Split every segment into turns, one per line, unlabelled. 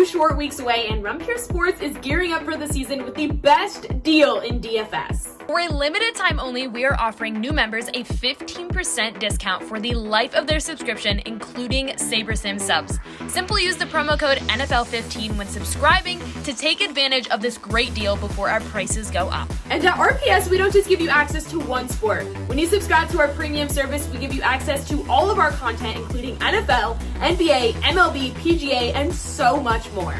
short weeks away, and Rumpier Sports is gearing up for the season with the best deal in DFS.
For a limited time only, we are offering new members a 15% discount for the life of their subscription, including SaberSim subs. Simply use the promo code NFL15 when subscribing to take advantage of this great deal before our prices go up.
And at RPS, we don't just give you access to one sport. When you subscribe to our premium service, we give you access to all of our content, including NFL, NBA, MLB, PGA, and so much more.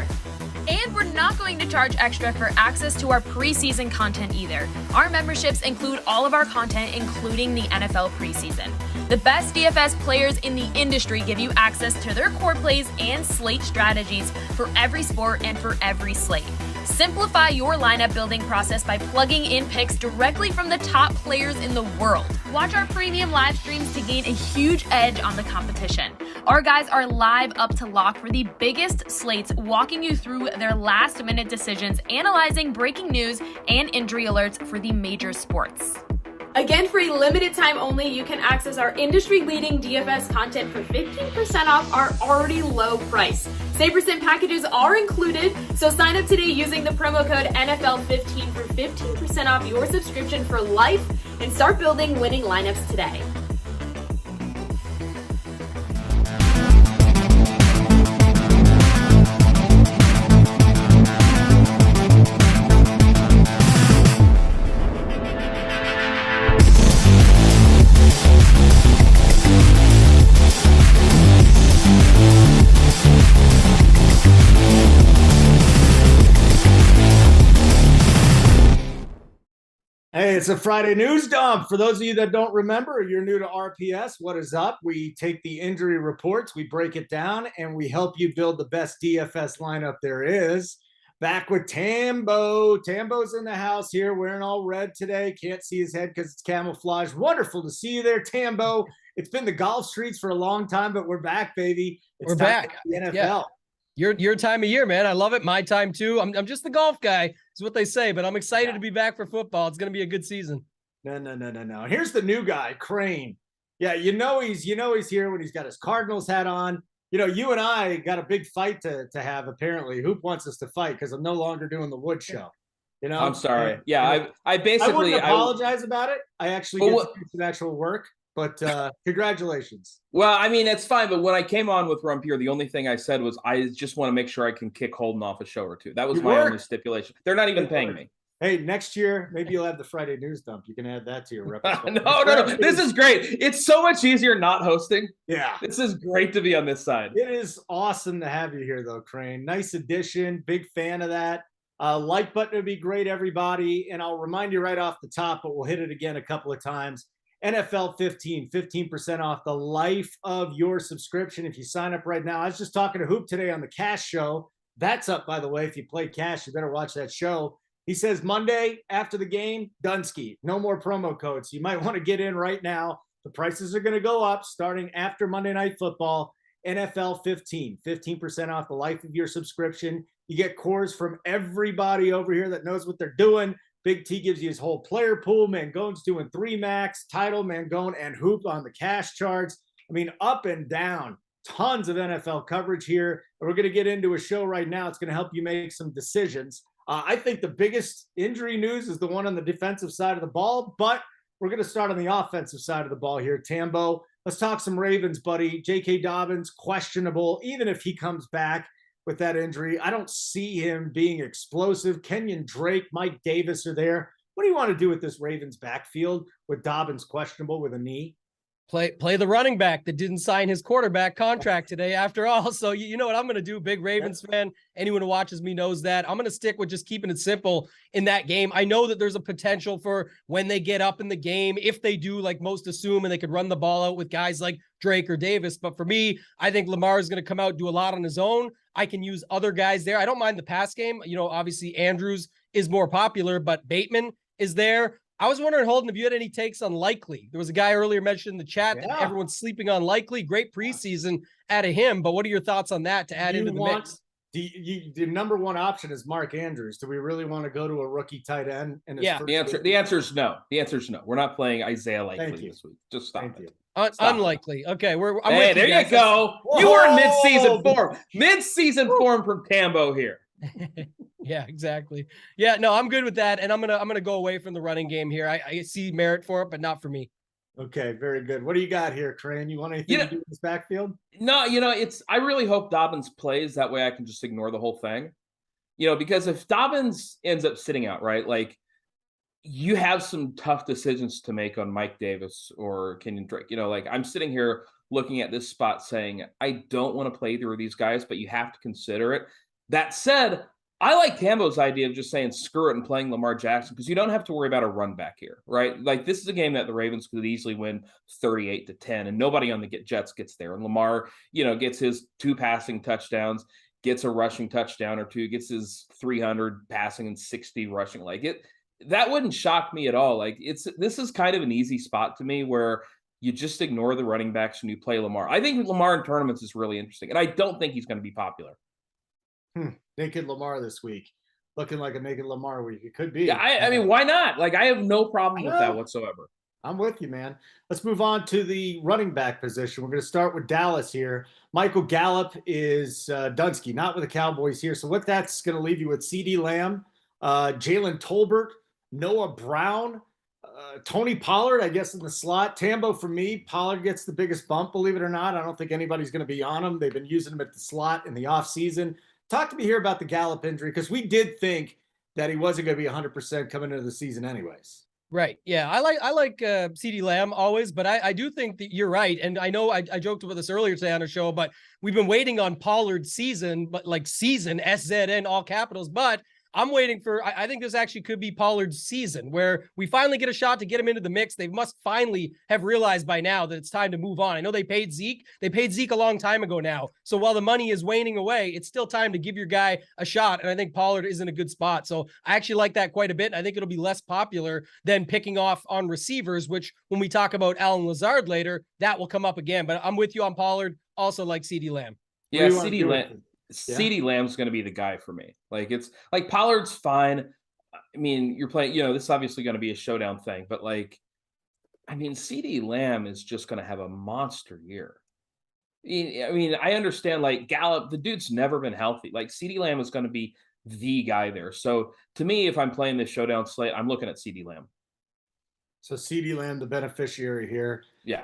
And we're not going to charge extra for access to our preseason content either. Our memberships include all of our content, including the NFL preseason. The best DFS players in the industry give you access to their core plays and slate strategies for every sport and for every slate. Simplify your lineup building process by plugging in picks directly from the top players in the world. Watch our premium live streams to gain a huge edge on the competition. Our guys are live up to lock for the biggest slates, walking you through their last-minute decisions, analyzing breaking news and injury alerts for the major sports.
Again, for a limited time only, you can access our industry-leading DFS content for 15% off our already low price. SaberSim packages are included, so sign up today using the promo code NFL15 for 15% off your subscription for life and start building winning lineups today.
Hey, it's a Friday news dump. For those of you that don't remember, or you're new to RPS, what is up? We take the injury reports, we break it down, and we help you build the best DFS lineup there is. Back with Tambo. Tambo's in the house here, wearing all red today. Can't see his head because it's camouflage. Wonderful to see you there, Tambo. It's been the golf streets for a long time, but we're back, baby.
We're back.
The NFL.
Yeah. Your time of year, man. I love it. My time too. I'm just the golf guy, is what they say, but I'm excited to be back for football. It's going to be a good season.
No. Here's the new guy, Crane. Yeah, you know he's here when he's got his Cardinals hat on. You know, you and I got a big fight to have, apparently. Hoop wants us to fight because I'm no longer doing the wood show. You know?
I'm sorry. Yeah, I basically...
I wouldn't apologize about it. I actually get to do some actual work. But congratulations.
Well, I mean, it's fine. But when I came on with Rumpier, the only thing I said was I just want to make sure I can kick Holden off a show or two. That was my only stipulation. They're not even paying me.
Hey, next year, maybe you'll have the Friday news dump. You can add that to your repertoire.
No. This is great. It's so much easier not hosting.
Yeah.
This is great to be on this side.
It is awesome to have you here, though, Crane. Nice addition. Big fan of that. Like button would be great, everybody. And I'll remind you right off the top, but we'll hit it again a couple of times. NFL 15% off the life of your subscription if you sign up right now. I was just talking to Hoop today on the Cash Show. That's up, by the way. If you play Cash, you better watch that show. He says Monday after the game, Dunsky. No more promo codes. You might want to get in right now. The prices are going to go up starting after Monday Night Football. NFL 15% off the life of your subscription. You get cores from everybody over here that knows what they're doing. Big T gives you his whole player pool. Mangone's doing 3 max, Title, Mangone, and Hoop on the cash charts. I mean, up and down. Tons of NFL coverage here. We're going to get into a show right now. It's going to help you make some decisions. I think the biggest injury news is the one on the defensive side of the ball, but we're going to start on the offensive side of the ball here. Tambo, let's talk some Ravens, buddy. J.K. Dobbins, questionable, even if he comes back with that injury. I don't see him being explosive. Kenyon Drake, Mike Davis are there. What do you want to do with this Ravens backfield with Dobbins questionable with a knee?
Play the running back that didn't sign his quarterback contract today after all. So you know what I'm going to do, big Ravens fan. Anyone who watches me knows that. I'm going to stick with just keeping it simple in that game. I know that there's a potential for when they get up in the game, if they do, like most assume, and they could run the ball out with guys like Drake or Davis. But for me, I think Lamar is going to come out, do a lot on his own. I can use other guys there. I don't mind the pass game. You know, obviously Andrews is more popular, but Bateman is there. I was wondering, Holden, if you had any takes on Likely. There was a guy earlier mentioned in the chat that everyone's sleeping on Likely. Great preseason out of him, but what are your thoughts on that to add into the mix?
The number one option is Mark Andrews. Do we really want to go to a rookie tight end?
Yeah.
The answer is no. The answer is no. We're not playing Isaiah Likely this week. Just stop it.
Unlikely. Okay, I'm
hey,
with
there you go.
Whoa.
You were in mid-season form. Mid-season form from Tambo here.
Yeah, exactly. Yeah, no, I'm good with that, and I'm gonna go away from the running game here. I see merit for it, but not for me.
Okay, very good. What do you got here, Crane? You want anything to do with this backfield?
No, I really hope Dobbins plays. That way I can just ignore the whole thing. Because if Dobbins ends up sitting out, right, like you have some tough decisions to make on Mike Davis or Kenyon Drake. Like I'm sitting here looking at this spot saying, I don't want to play either of these guys, but you have to consider it. That said, I like Tambo's idea of just saying screw it and playing Lamar Jackson because you don't have to worry about a run back here, right? Like this is a game that the Ravens could easily win 38-10, and nobody on the Jets gets there. And Lamar, gets his 2 passing touchdowns, gets a rushing touchdown or 2, gets his 300 passing and 60 rushing. Like that wouldn't shock me at all. Like this is kind of an easy spot to me where you just ignore the running backs and you play Lamar. I think Lamar in tournaments is really interesting, and I don't think he's going to be popular.
Naked Lamar this week. Looking like a naked Lamar week. It could be.
Yeah, I mean, why not? Like, I have no problem with that whatsoever.
I'm with you, man. Let's move on to the running back position. We're going to start with Dallas here. Michael Gallup is Dunsky, not with the Cowboys here. So what that's going to leave you with CeeDee Lamb, Jalen Tolbert, Noah Brown, Tony Pollard, I guess, in the slot. Tambo, for me, Pollard gets the biggest bump, believe it or not. I don't think anybody's going to be on him. They've been using him at the slot in the offseason. Talk to me here about the Gallup injury, because we did think that he wasn't going to be 100% coming into the season anyways.
Right. Yeah. I like CeeDee Lamb always, but I do think that you're right. And I know I joked about this earlier today on a show, but we've been waiting on Pollard's season, but like season, SZN, all capitals. But I'm waiting for, I think this actually could be Pollard's season where we finally get a shot to get him into the mix. They must finally have realized by now that it's time to move on. I know they paid Zeke a long time ago now. So while the money is waning away, it's still time to give your guy a shot. And I think Pollard is in a good spot. So I actually like that quite a bit. I think it'll be less popular than picking off on receivers, which when we talk about Allen Lazard later, that will come up again. But I'm with you on Pollard. Also like CeeDee Lamb.
Yeah, CeeDee Lamb. CeeDee Lamb's going to be the guy for me. Like it's like Pollard's fine. I mean, you're playing, this is obviously going to be a showdown thing, but like, I mean, CeeDee Lamb is just going to have a monster year. I mean, I understand like Gallup, the dude's never been healthy. Like CeeDee Lamb is going to be the guy there. So to me, if I'm playing this showdown slate, I'm looking at CeeDee Lamb.
So CeeDee Lamb, the beneficiary here.
Yeah.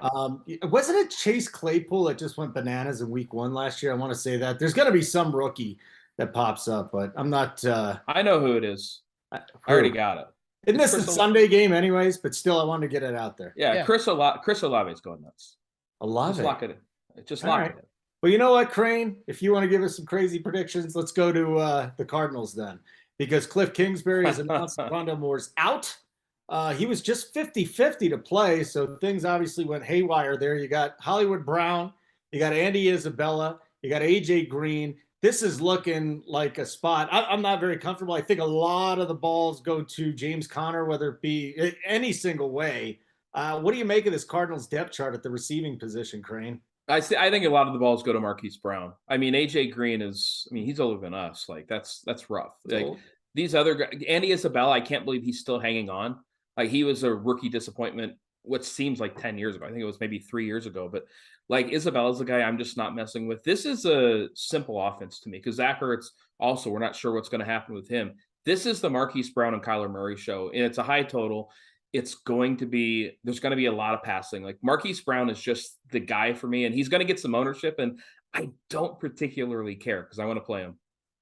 Wasn't it Chase Claypool that just went bananas in week 1 last year? I want to say that. There's going to be some rookie that pops up, but I'm not.
I know who it is. I already got it.
Isn't this a Sunday game anyways? But still, I wanted to get it out there.
Yeah. Chris Olave is going nuts.
Olave.
Just lock it in. Just lock it in.
Well, you know what, Crane? If you want to give us some crazy predictions, let's go to the Cardinals then. Because Cliff Kingsbury has announced that Rondale Moore's out. He was just 50-50 to play, so things obviously went haywire there. You got Hollywood Brown, you got Andy Isabella, you got A.J. Green. This is looking like a spot. I'm not very comfortable. I think a lot of the balls go to James Conner, whether it be any single way. What do you make of this Cardinals depth chart at the receiving position, Crane?
I think a lot of the balls go to Marquise Brown. I mean, A.J. Green he's older than us. Like, that's rough. Like, these other guys, Andy Isabella, I can't believe he's still hanging on. Like he was a rookie disappointment, what seems like 10 years ago. I think it was maybe 3 years ago. But like Isabella's the guy I'm just not messing with. This is a simple offense to me because Zach Ertz also, we're not sure what's going to happen with him. This is the Marquise Brown and Kyler Murray show, and it's a high total. There's going to be a lot of passing. Like Marquise Brown is just the guy for me, and he's going to get some ownership, and I don't particularly care because I want to play him.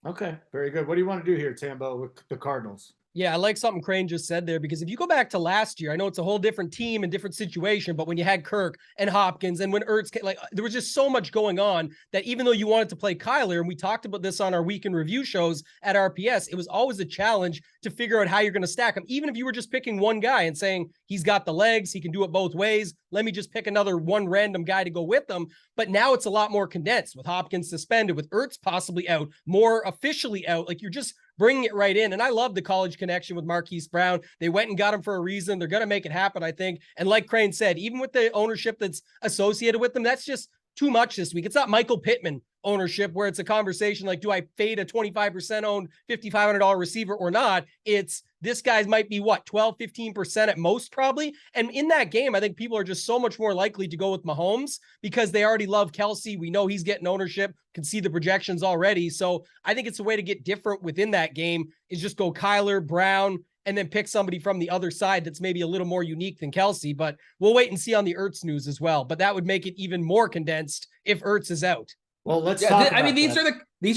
Okay, very good. What do you want to do here, Tambo, with the Cardinals?
Yeah, I like something Crane just said there, because if you go back to last year, I know it's a whole different team and different situation, but when you had Kirk and Hopkins and when Ertz, there was just so much going on that even though you wanted to play Kyler, and we talked about this on our week in review shows at RPS, it was always a challenge to figure out how you're going to stack him. Even if you were just picking one guy and saying, he's got the legs, he can do it both ways, let me just pick another one random guy to go with them. But now it's a lot more condensed with Hopkins suspended, with Ertz possibly out, more officially out. Like you're just bringing it right in. And I love the college connection with Marquise Brown. They went and got him for a reason. They're going to make it happen, I think. And like Crane said, even with the ownership that's associated with them, that's just too much this week. It's not Michael Pittman ownership where it's a conversation like, do I fade a 25% owned $5,500 receiver or not? It's this guy's might be what, 12, 15% at most probably. And in that game, I think people are just so much more likely to go with Mahomes because they already love Kelsey. We know he's getting ownership, can see the projections already. So I think it's a way to get different within that game is just go Kyler, Brown, and then pick somebody from the other side that's maybe a little more unique than Kelsey. But we'll wait and see on the Ertz news as well. But that would make it even more condensed if Ertz is out.
Well, let's talk about
I mean, these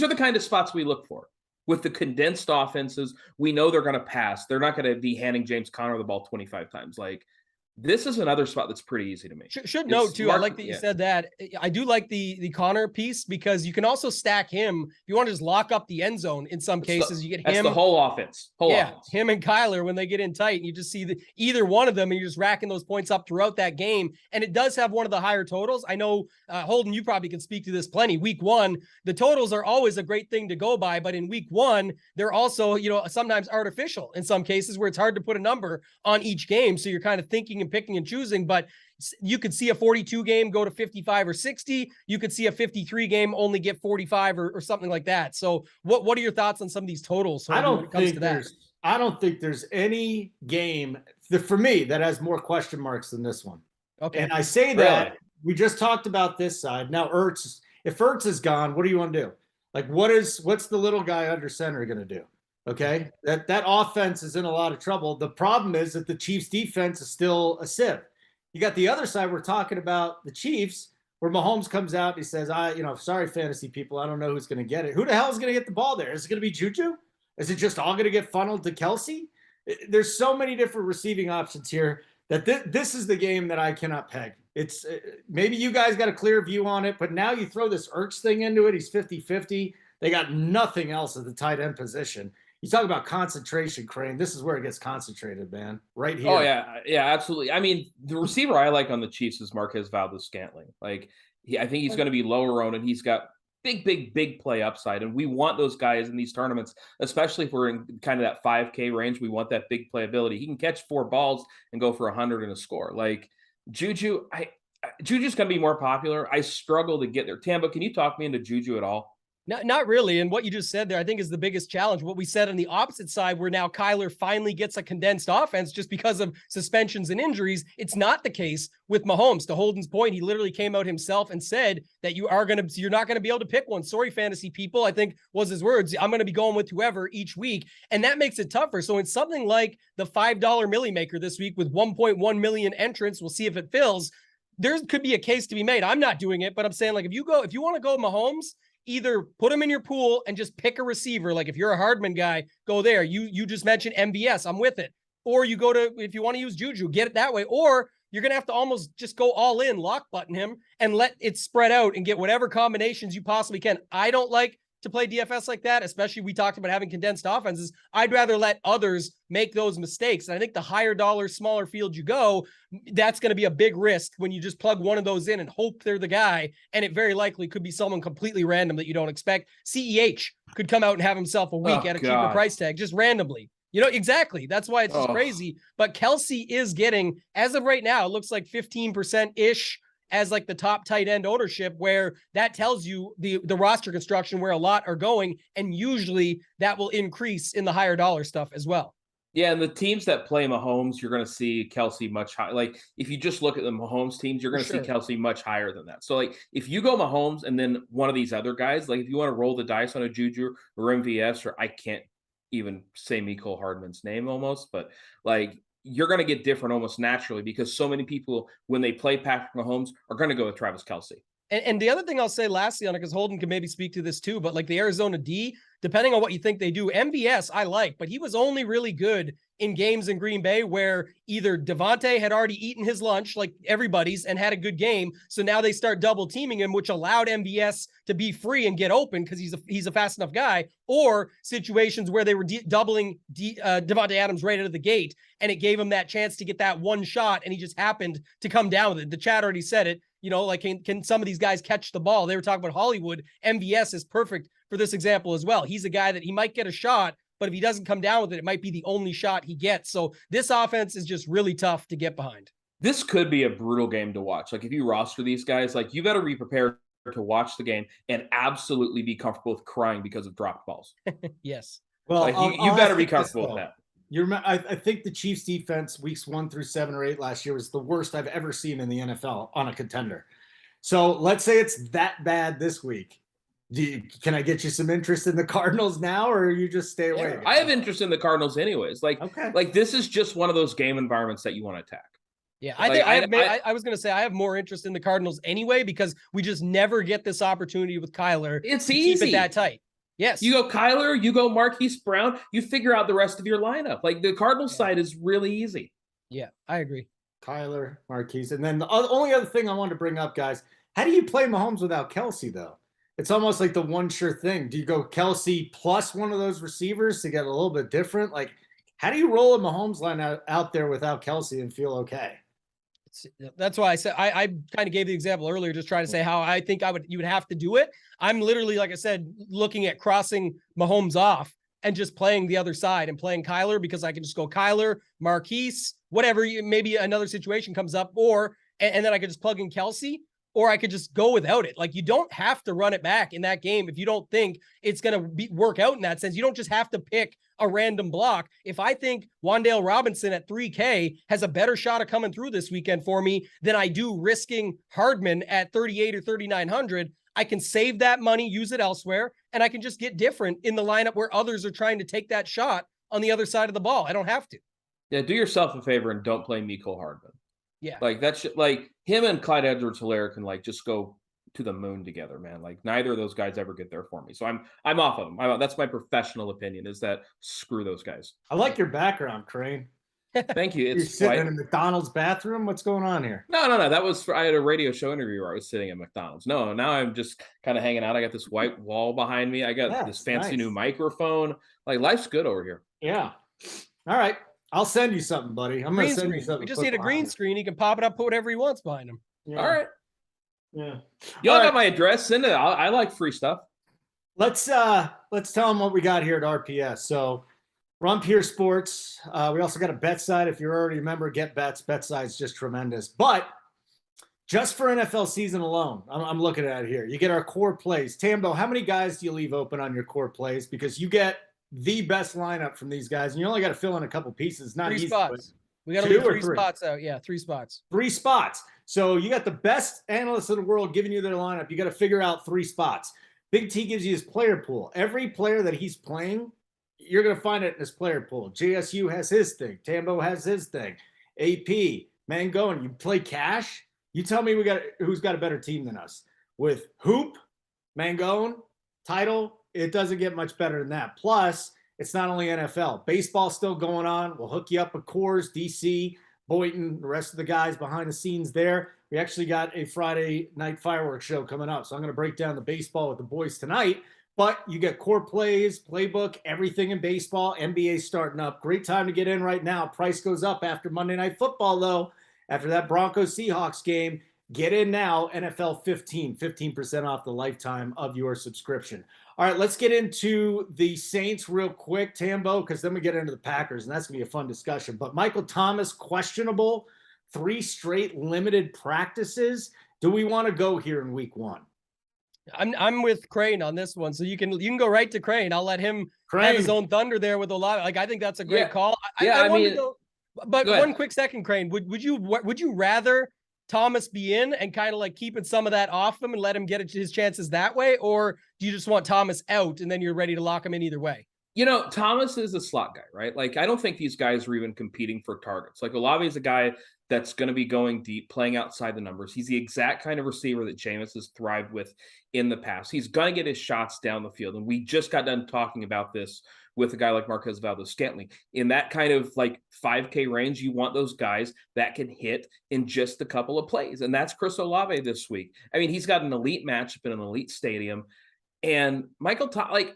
are the kind of spots we look for. With the condensed offenses, we know they're going to pass. They're not going to be handing James Conner the ball 25 times. Like, this is another spot that's pretty easy to me.
Should note too, I like that you said that. I do like the Connor piece because you can also stack him. If you want to just lock up the end zone in some cases, you get him.
That's the whole offense. Offense.
Him and Kyler when they get in tight, and you just see either one of them, and you're just racking those points up throughout that game. And it does have one of the higher totals. I know, Holden, you probably can speak to this plenty. Week 1, the totals are always a great thing to go by, but in week 1, they're also, sometimes artificial in some cases where it's hard to put a number on each game. So you're kind of thinking and picking and choosing, but you could see a 42 game go to 55 or 60. You could see a 53 game only get 45 or something like that. So what are your thoughts on some of these totals?
I don't think there's any game for me that has more question marks than this one.
Okay.
And I say that we just talked about this side. Now if Ertz is gone, what do you want to do? Like, what's the little guy under center going to do? Okay. That offense is in a lot of trouble. The problem is that the Chiefs defense is still a sieve. You got the other side. We're talking about the Chiefs where Mahomes comes out. And he says, sorry, fantasy people. I don't know who's going to get it. Who the hell is going to get the ball there? Is it going to be Juju? Is it just all going to get funneled to Kelsey? There's so many different receiving options here that this is the game that I cannot peg. It's maybe you guys got a clear view on it, but now you throw this Ertz thing into it. He's 50-50. They got nothing else at the tight end position. You talk about concentration, Crane. This is where it gets concentrated, man. Right here.
Oh, yeah, absolutely. I mean, the receiver I like on the Chiefs is Marquez Valdez-Scantling. Like, I think he's going to be lower owned, and he's got big play upside. And we want those guys in these tournaments, especially if we're in kind of that 5K range. We want that big playability. He can catch 4 balls and go for 100 and a score. Like, Juju's going to be more popular. I struggle to get there. Tambo, can you talk me into Juju at all?
Not really. And what you just said there, I think is the biggest challenge. What we said on the opposite side, where now Kyler finally gets a condensed offense just because of suspensions and injuries. It's not the case with Mahomes. To Holden's point, he literally came out himself and said that you're not going to be able to pick one. Sorry, fantasy people, I think was his words. I'm going to be going with whoever each week. And that makes it tougher. So it's something like the $5 Millie Maker this week with 1.1 million entrants. We'll see if it fills. There could be a case to be made. I'm not doing it, but I'm saying, like, if you want to go Mahomes, either put him in your pool and just pick a receiver. Like, if you're a Hardman guy, go there. You just mentioned MVS. I'm with it. Or you go to, if you want to use Juju, get it that way. Or you're going to have to almost just go all in, lock button him, and let it spread out and get whatever combinations you possibly can. I don't like to play DFS like that, especially we talked about having condensed offenses. I'd rather let others make those mistakes. And I think the higher dollar, smaller field you go, that's going to be a big risk when you just plug one of those in and hope they're the guy. And it very likely could be someone completely random that you don't expect. CEH could come out and have himself a week at a cheaper price tag, just randomly. Exactly. That's why it's just crazy. But Kelsey is getting, as of right now, it looks like 15%-ish as like the top tight end ownership, where that tells you the roster construction where a lot are going. And usually that will increase in the higher dollar stuff as well.
Yeah, and the teams that play Mahomes, you're going to see Kelsey much higher. Like, if you just look at the Mahomes teams, you're going to see Kelsey much higher than that. So, like, if you go Mahomes and then one of these other guys, like if you want to roll the dice on a Juju or MVS, or I can't even say Mecole Hardman's name almost, but like, you're going to get different almost naturally because so many people, when they play Patrick Mahomes, are going to go with Travis Kelsey.
And the other thing I'll say lastly on it, because Holden can maybe speak to this too, but like the Arizona D, depending on what you think they do, MVS I like, but he was only really good in games in Green Bay where either Devontae had already eaten his lunch, like everybody's, and had a good game. So now they start double teaming him, which allowed MVS to be free and get open because he's a fast enough guy, or situations where they were doubling Devontae Adams right out of the gate, and it gave him that chance to get that one shot, and he just happened to come down with it. The chat already said it. Like, can some of these guys catch the ball? They were talking about Hollywood. MVS is perfect for this example as well. He's a guy that he might get a shot, but if he doesn't come down with it, it might be the only shot he gets. So this offense is just really tough to get behind.
This could be a brutal game to watch. Like, if you roster these guys, like, you got to be prepared to watch the game and absolutely be comfortable with crying because of dropped balls.
Yes.
Well,
Like, you better be comfortable with that.
I think the Chiefs defense weeks 1 through 7 or 8 last year was the worst I've ever seen in the NFL on a contender. So let's say it's that bad this week. Can I get you some interest in the Cardinals now, or you just stay away?
I have interest in the Cardinals anyways. Like,
okay.
Like this is just one of those game environments that you want to attack.
Yeah, I was going to say I have more interest in the Cardinals anyway because we just never get this opportunity with Kyler.
It's
to
easy.
Keep it that tight. Yes.
You go Kyler, you go Marquise Brown, you figure out the rest of your lineup. Like the Cardinals side is really easy.
Yeah, I agree.
Kyler, Marquise. And then the only other thing I wanted to bring up, guys, how do you play Mahomes without Kelsey, though? It's almost like the one sure thing. Do you go Kelsey plus one of those receivers to get a little bit different? Like, how do you roll a Mahomes line out there without Kelsey and feel okay?
That's why I said I kind of gave the example earlier, just trying to say how I think you would have to do it. I'm literally, like I said, looking at crossing Mahomes off and just playing the other side and playing Kyler because I can just go Kyler, Marquise, whatever. Maybe another situation comes up, and then I could just plug in Kelsey, or I could just go without it. Like, you don't have to run it back in that game if you don't think it's going to work out in that sense. You don't just have to pick a random block. If I think Wan'Dale Robinson at 3K has a better shot of coming through this weekend for me than I do risking Hardman at 38 or 3,900, I can save that money, use it elsewhere, and I can just get different in the lineup where others are trying to take that shot on the other side of the ball. I don't have to.
Yeah, do yourself a favor and don't play Mecole Hardman.
Yeah.
Like that's like him and Clyde Edwards-Helaire can like just go to the moon together, man. Like neither of those guys ever get there for me. So I'm off of them. That's my professional opinion, is that screw those guys.
I like your background, Crane.
Thank you.
You're sitting in a McDonald's bathroom. What's going on here?
No. That was I had a radio show interview where I was sitting at McDonald's. No, now I'm just kind of hanging out. I got this white wall behind me. I got this fancy new microphone. Like life's good over here.
Yeah. All right. I'll send you something, buddy. I'm going to send you something.
We just need a green screen. He can pop it up, put whatever he wants behind him.
Yeah.
All right.
Yeah.
Y'all got my address. Send it. I like free stuff.
Let's tell them what we got here at RPS. So Rump here Sports. We also got a bet side. If you're already a member, get bets. Bet side's just tremendous. But just for NFL season alone, I'm looking at it here. You get our core plays. Tambo, how many guys do you leave open on your core plays? Because you get the best lineup from these guys, and you only got to fill in a couple pieces. Not
3
easy.
spots. We got to leave 3 spots out. Yeah, 3 spots.
3 spots. So you got the best analysts in the world giving you their lineup. You got to figure out 3 spots. Big T gives you his player pool. Every player that he's playing, you're going to find it in his player pool. JSU has his thing. Tambo has his thing. AP, Mangone, you play cash. You tell me who's got a better team than us. With Hoop, Mangone, Title, it doesn't get much better than that. Plus, it's not only NFL. Baseball's still going on. We'll hook you up with Coors, DC, Boynton, the rest of the guys behind the scenes there. We actually got a Friday night fireworks show coming up. So I'm going to break down the baseball with the boys tonight. But you get core plays, playbook, everything in baseball. NBA starting up. Great time to get in right now. Price goes up after Monday Night Football, though. After that Broncos-Seahawks game, get in now. NFL 15% off the lifetime of your subscription. All right, let's get into the Saints real quick, Tambo, because then we get into the Packers, and that's going to be a fun discussion. But Michael Thomas, questionable, 3 straight limited practices. Do we want to go here in week 1?
I'm with Crane on this one, so you can go right to Crane. I'll let him have his own thunder there with a lot. Like, I think that's a great call. I mean, but one quick second, Crane. Would you rather Thomas be in and kind of like keeping some of that off him and let him get his chances that way? Or do you just want Thomas out and then you're ready to lock him in either way?
You know, Thomas is a slot guy, right? Like, I don't think these guys are even competing for targets. Like, Olave is a guy that's going to be going deep, playing outside the numbers. He's the exact kind of receiver that Jameis has thrived with in the past. He's going to get his shots down the field. And we just got done talking about this with a guy like Marquez Valdes-Scantling. In that kind of like 5K range, you want those guys that can hit in just a couple of plays. And that's Chris Olave this week. I mean, he's got an elite matchup in an elite stadium. And Michael Thomas,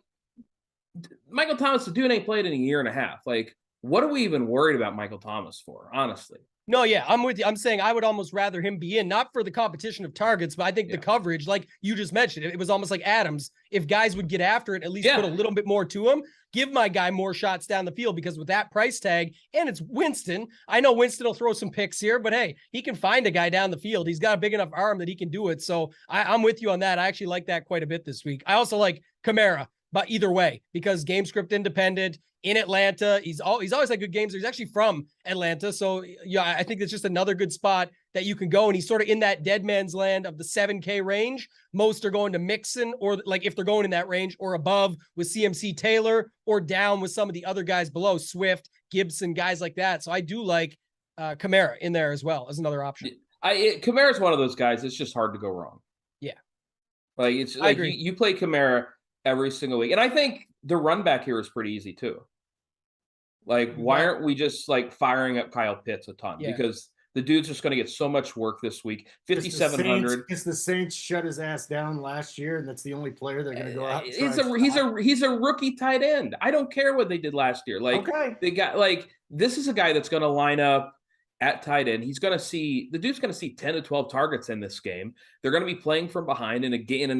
the dude ain't played in a year and a half. Like, what are we even worried about Michael Thomas for, honestly?
No, yeah, I'm with you. I'm saying I would almost rather him be in, not for the competition of targets, but I think the coverage, like you just mentioned, it was almost like Adams. If guys would get after it, at least put a little bit more to him, give my guy more shots down the field, because with that price tag, and it's Winston, I know Winston will throw some picks here, but hey, he can find a guy down the field. He's got a big enough arm that he can do it. So I'm with you on that. I actually like that quite a bit this week. I also like Kamara, but either way, because game script independent in Atlanta, he's always had good games. He's actually from Atlanta. So yeah, I think it's just another good spot that you can go. And he's sort of in that dead man's land of the 7K range. Most are going to Mixon, or like if they're going in that range, or above with CMC Taylor, or down with some of the other guys below, Swift, Gibson, guys like that. So I do like Kamara in there as well as another option.
Kamara's one of those guys. It's just hard to go wrong.
Yeah.
Like it's like you play Kamara every single week. And I think the run back here is pretty easy too. Like, why aren't we just like firing up Kyle Pitts a ton? Yeah. Because the dude's just going to get so much work this week. 5,700.
Because the Saints shut his ass down last year, and that's the only player they're going to go out.
He's a rookie tight end. I don't care what they did last year. Like they got this is a guy that's going to line up at tight end. He's going to see the dude's going to see 10 to 12 targets in this game. They're going to be playing from behind, and again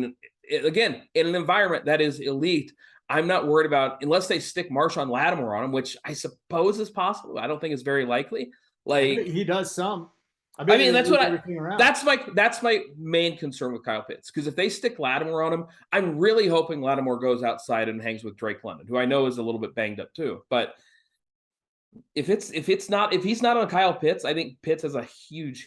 in an environment that is elite. I'm not worried about, unless they stick Marshawn Lattimore on him, which I suppose is possible. I don't think it's very likely. Like
he does some.
I mean, that's my main concern with Kyle Pitts, because if they stick Lattimore on him, I'm really hoping Lattimore goes outside and hangs with Drake London, who I know is a little bit banged up too. But if he's not on Kyle Pitts, I think Pitts has a huge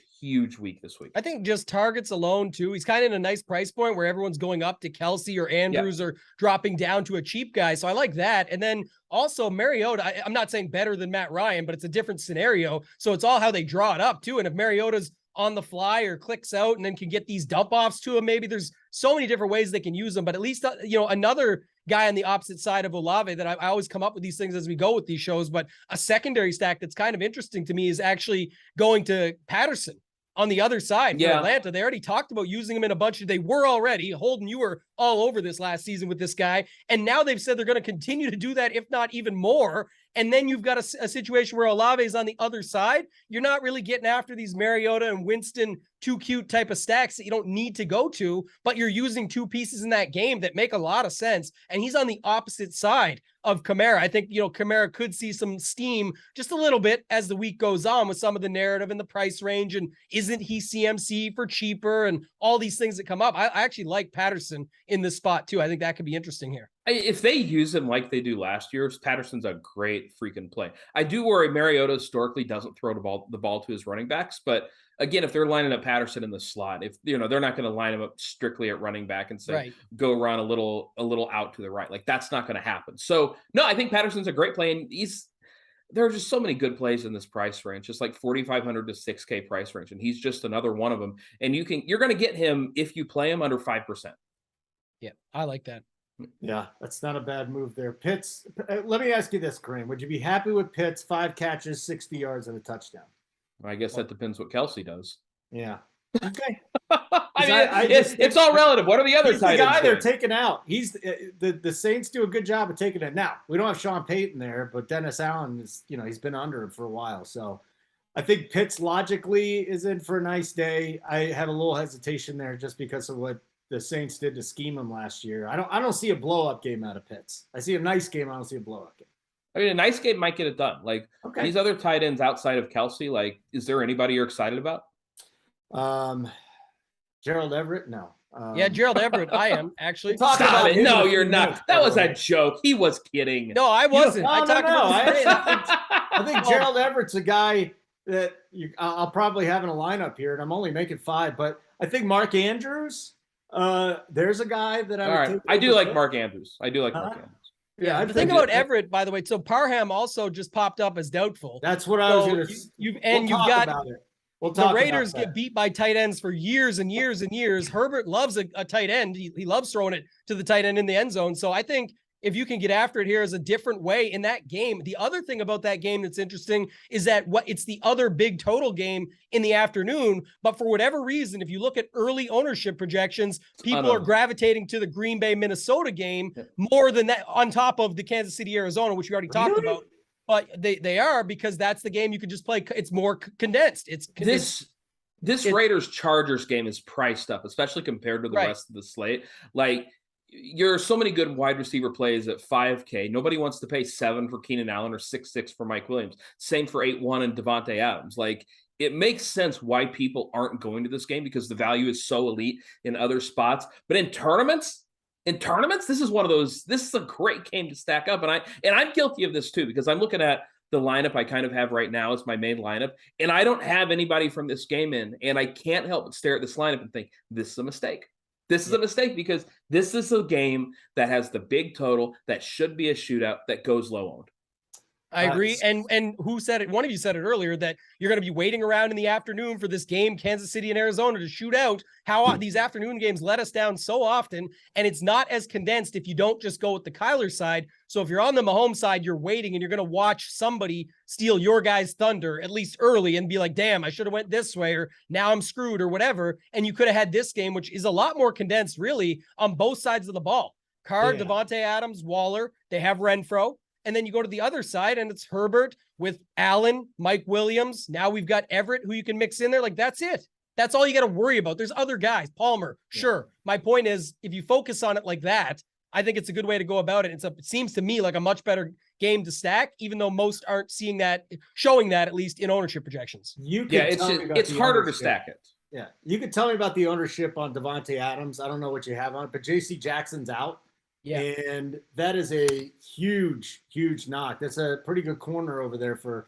week this week.
I think just targets alone too. He's kind of in a nice price point where everyone's going up to Kelsey or Andrews or dropping down to a cheap guy. So I like that. And then also Mariota, I'm not saying better than Matt Ryan, but it's a different scenario. So it's all how they draw it up too. And if Mariota's on the fly or clicks out and then can get these dump offs to him, maybe there's so many different ways they can use them. But at least, another guy on the opposite side of Olave that I always come up with these things as we go with these shows, but a secondary stack that's kind of interesting to me is actually going to Patterson on the other side for Atlanta. They already talked about using him in a bunch of, they were already. Holden, you were all over this last season with this guy. And now they've said they're going to continue to do that, if not even more. And then you've got a situation where Olave is on the other side. You're not really getting after these Mariota and Winston too cute type of stacks that you don't need to go to, but you're using two pieces in that game that make a lot of sense. And he's on the opposite side of Kamara. I think, Kamara could see some steam just a little bit as the week goes on with some of the narrative and the price range. And isn't he CMC for cheaper and all these things that come up? I actually like Patterson in this spot too. I think that could be interesting here.
If they use him like they do last year, Patterson's a great freaking play. I do worry Mariota historically doesn't throw the ball to his running backs, but again, if they're lining up Patterson in the slot, if they're not going to line him up strictly at running back and say go run a little out to the right, like that's not going to happen. So no, I think Patterson's a great play, and there are just so many good plays in this price range, just like 4,500 to 6K price range, and he's just another one of them. And you're going to get him if you play him under 5%.
Yeah, I like that.
Yeah, that's not a bad move there. Pitts, let me ask you this, Kareem. Would you be happy with Pitts, 5 catches, 60 yards, and a touchdown?
I guess that depends what Kelsey does.
Yeah. Okay.
It's all relative. What are the other tight ends? The guy
they're taking out. He's the Saints do a good job of taking it. Now, we don't have Sean Payton there, but Dennis Allen is, he's been under him for a while. So I think Pitts logically is in for a nice day. I had a little hesitation there just because of what the Saints did to scheme him last year. I don't see a blow-up game out of Pitts. I see a nice game. I don't see a blow-up game.
I mean, a nice game might get it done. Like these other tight ends outside of Kelsey, like, is there anybody you're excited about?
Gerald Everett? No.
Gerald Everett. I am actually.
Stop it. No, you're not. That was a joke. He was kidding.
No, I wasn't.
I think Gerald Everett's a guy that I'll probably have in a lineup here, and I'm only making 5, but I think Mark Andrews, there's a guy that I would take.
I do like Mark Andrews. Mark Andrews.
Yeah, the thing about Everett, by the way, so Parham also just popped up as doubtful.
That's what I was going to.
You've got the Raiders get beat by tight ends for years and years and years. Herbert loves a tight end. He loves throwing it to the tight end in the end zone. So I think if you can get after it here is a different way in that game. The other thing about that game that's interesting is that it's the other big total game in the afternoon. But for whatever reason, if you look at early ownership projections, people are gravitating to the Green Bay, Minnesota game more than that, on top of the Kansas City, Arizona, which we already talked about. But they are, because that's the game you could just play. It's more condensed.
This Raiders Chargers game is priced up, especially compared to the rest of the slate. Like, you're so many good wide receiver plays at $5K. Nobody wants to pay $7 for Keenan Allen or $6.6 for Mike Williams. Same for 8-1 and Devontae Adams. Like, it makes sense why people aren't going to this game, because the value is so elite in other spots. But in tournaments, this is one of those. This is a great game to stack up, and I'm guilty of this too, because I'm looking at the lineup I kind of have right now as my main lineup, and I don't have anybody from this game in, and I can't help but stare at this lineup and think, this is a mistake. This is a mistake, because this is a game that has the big total, that should be a shootout, that goes low owned.
I agree. And who said it? One of you said it earlier, that you're going to be waiting around in the afternoon for this game, Kansas City and Arizona, to shoot out. How these afternoon games let us down so often, and it's not as condensed if you don't just go with the Kyler side. So if you're on the Mahomes side, you're waiting and you're going to watch somebody steal your guy's thunder, at least early, and be like, damn, I should have went this way, or now I'm screwed, or whatever. And you could have had this game, which is a lot more condensed, really, on both sides of the ball. Carr, Devontae Adams, Waller, they have Renfro. And then you go to the other side, and it's Herbert with Allen, Mike Williams. Now we've got Everett, who you can mix in there. Like, that's it. That's all you got to worry about. There's other guys. Palmer, sure. My point is, if you focus on it like that, I think it's a good way to go about it. It seems to me like a much better game to stack, even though most aren't showing that, at least in ownership projections.
It's harder to stack it.
Yeah. You could tell me about the ownership on Devontae Adams. I don't know what you have on it, but JC Jackson's out. Yeah. And that is a huge, huge knock. That's a pretty good corner over there for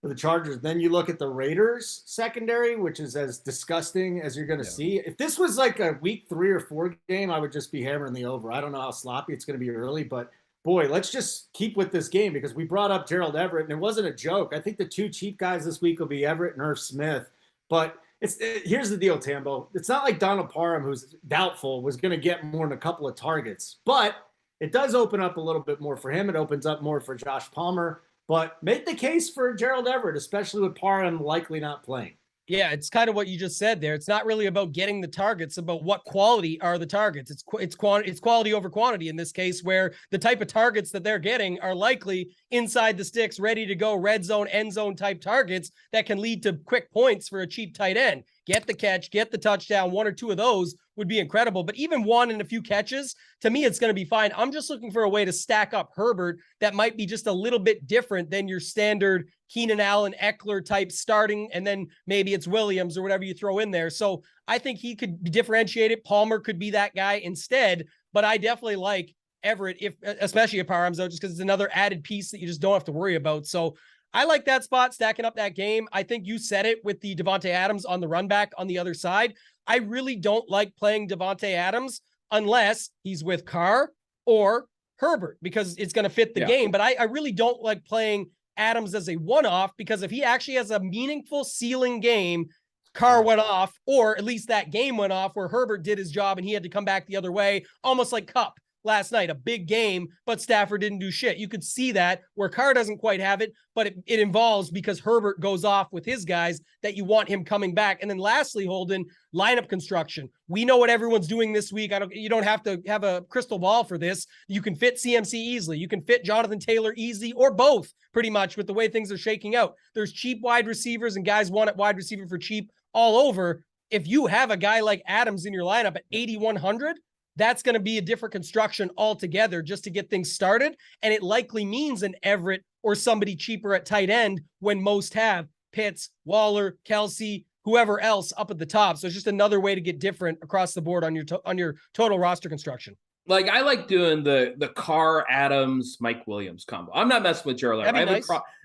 the Chargers. Then you look at the Raiders secondary, which is as disgusting as you're going to see. If this was like a week 3 or 4 game, I would just be hammering the over. I don't know how sloppy it's going to be early, but boy, let's just keep with this game, because we brought up Gerald Everett, and it wasn't a joke. I think the 2 cheap guys this week will be Everett and Irv Smith. But here's the deal, Tambo. It's not like Donald Parham, who's doubtful, was going to get more than a couple of targets. But it does open up a little bit more for him. It opens up more for Josh Palmer. But make the case for Gerald Everett, especially with Parham likely not playing.
Yeah, it's kind of what you just said there. It's not really about getting the targets, about what quality are the targets. It's quality over quantity in this case, where the type of targets that they're getting are likely inside the sticks, ready to go, red zone, end zone type targets that can lead to quick points for a cheap tight end. Get the catch, get the touchdown. 1 or 2 of those would be incredible. But even 1 and a few catches, to me, it's going to be fine. I'm just looking for a way to stack up Herbert that might be just a little bit different than your standard Keenan Allen, Eckler type starting, and then maybe it's Williams or whatever you throw in there. So I think he could be differentiated. Palmer could be that guy instead, but I definitely like Everett, especially if Parham's out, just because it's another added piece that you just don't have to worry about. So I like that spot, stacking up that game. I think you said it with the Devontae Adams on the run back on the other side. I really don't like playing Devontae Adams unless he's with Carr or Herbert, because it's going to fit the game. But I really don't like playing Adams as a one-off, because if he actually has a meaningful ceiling game, Carr went off, or at least that game went off where Herbert did his job and he had to come back the other way, almost like Kupp last night, a big game, but Stafford didn't do shit. You could see that where Carr doesn't quite have it, but it involves because Herbert goes off with his guys that you want him coming back. And then lastly, Holden, lineup construction. We know what everyone's doing this week. You don't have to have a crystal ball for this. You can fit CMC easily. You can fit Jonathan Taylor easy, or both pretty much with the way things are shaking out. There's cheap wide receivers and guys want it wide receiver for cheap all over. If you have a guy like Adams in your lineup at 8,100, that's going to be a different construction altogether just to get things started. And it likely means an Everett or somebody cheaper at tight end when most have Pitts, Waller, Kelsey, whoever else up at the top. So it's just another way to get different across the board on your total roster construction.
Like, I like doing the Carr, Adams, Mike Williams combo. I'm not messing with Gerald Everett.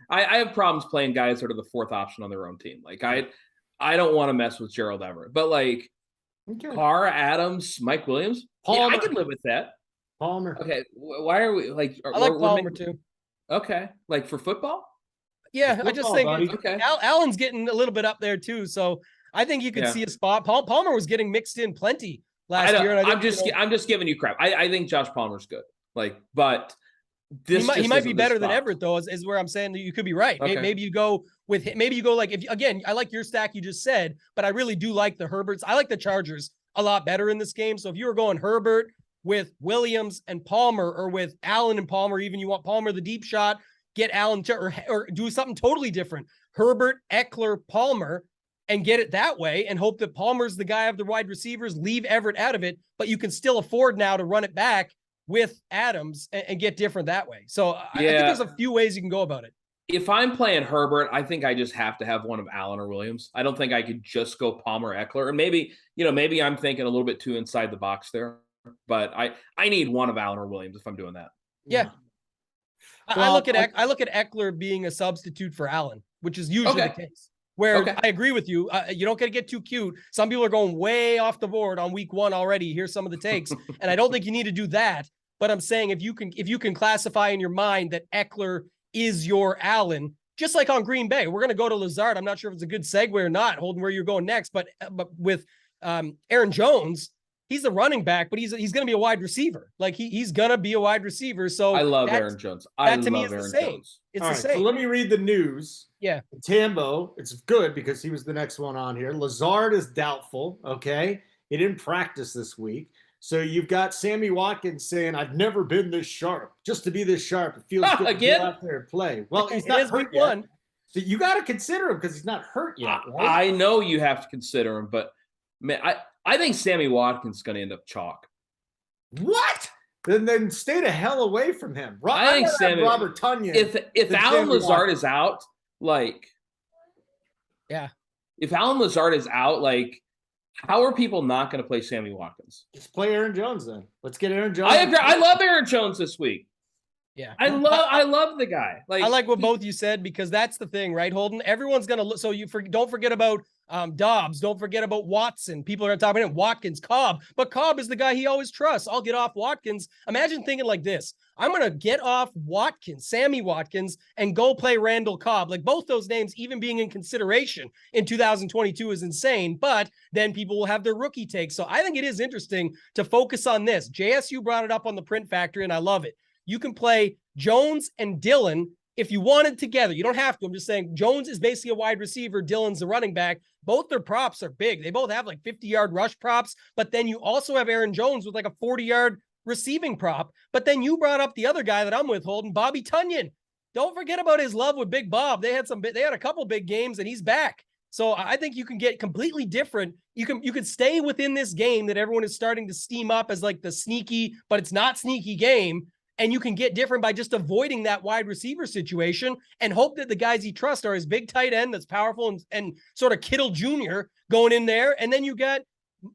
I have problems playing guys that are the 4th option on their own team. Like, I don't want to mess with Gerald Everett, but like, Carr, Adams, Mike Williams. Palmer. Yeah, I can live with that.
Palmer.
Okay. Why are we like?
I like Palmer too.
Okay. Like for football?
Yeah,
football,
I just think
okay.
Allen's getting a little bit up there too. So I think you could see a spot. Palmer was getting mixed in plenty last year. And
I'm just giving you crap. I think Josh Palmer's good. Like, but this
he might be better than Everett though, is where I'm saying that you could be right. Okay. Maybe you go with him. Maybe you go like, if again, I like your stack you just said, but I really do like the Herberts. I like the Chargers a lot better in this game. So if you were going Herbert with Williams and Palmer, or with Allen and Palmer, even you want Palmer the deep shot, get Allen or do something totally different. Herbert, Eckler, Palmer, and get it that way and hope that Palmer's the guy of the wide receivers, leave Everett out of it, but you can still afford now to run it back with Adams and get different that way. So I think there's a few ways you can go about it.
If I'm playing Herbert, I think I just have to have one of Allen or Williams. I don't think I could just go Palmer, Eckler. And maybe I'm thinking a little bit too inside the box there, but I need one of Allen or Williams if I'm doing that.
Yeah. Well, I look at Eckler being a substitute for Allen, which is usually the case. Where I agree with you. You don't got to get too cute. Some people are going way off the board on week 1 already. Here's some of the takes. And I don't think you need to do that. But I'm saying if you can classify in your mind that Eckler is your Allen, just like on Green Bay, we're going to go to Lazard. I'm not sure if it's a good segue or not, Holden, where you're going next. But with Aaron Jones, he's the running back, but he's going to be a wide receiver. Like he's going to be a wide receiver. So
I love Aaron Jones.
That to me is the same. It's the same.
So let me read the news.
Yeah.
Tambo, it's good because he was the next one on here. Lazard is doubtful. Okay. He didn't practice this week. So you've got Sammy Watkins saying, I've never been this sharp. Just to be this sharp, it feels good to go out there and play. Well, he's not hurt yet. So you got to consider him because he's not hurt yet, right?
I know you have to consider him, but man, I think Sammy Watkins is going to end up chalk.
What? Then stay the hell away from him.
I think Sammy,
Robert Tonyan.
If Allen Lazard is out, if Allen Lazard is out, how are people not going to play Sammy Watkins?
Just play Aaron Jones then. Let's get Aaron Jones.
I agree. I love Aaron Jones this week.
Yeah.
I love the guy.
I like what both you said because that's the thing, right, Holden? Everyone's going to look. So don't forget about Dobbs. Don't forget about Watson. People are talking about Watkins, Cobb. But Cobb is the guy he always trusts. I'll get off Watkins. Imagine thinking like this. I'm going to get off Watkins, Sammy Watkins, and go play Randall Cobb. Like both those names even being in consideration in 2022 is insane. But then people will have their rookie takes. So I think it is interesting to focus on this. JSU brought it up on the Print Factory, and I love it. You can play Jones and Dillon if you wanted together. You don't have to. I'm just saying Jones is basically a wide receiver. Dillon's the running back. Both their props are big. They both have 50-yard rush props, but then you also have Aaron Jones with a 40-yard receiving prop. But then you brought up the other guy that I'm with, Holden, Bobby Tonyan. Don't forget about his love with Big Bob. They had a couple big games and he's back. So I think you can get completely different. You can stay within this game that everyone is starting to steam up as the sneaky, but it's not sneaky game. And you can get different by just avoiding that wide receiver situation and hope that the guys you trust are his big tight end that's powerful and sort of Kittle Jr. going in there. And then you got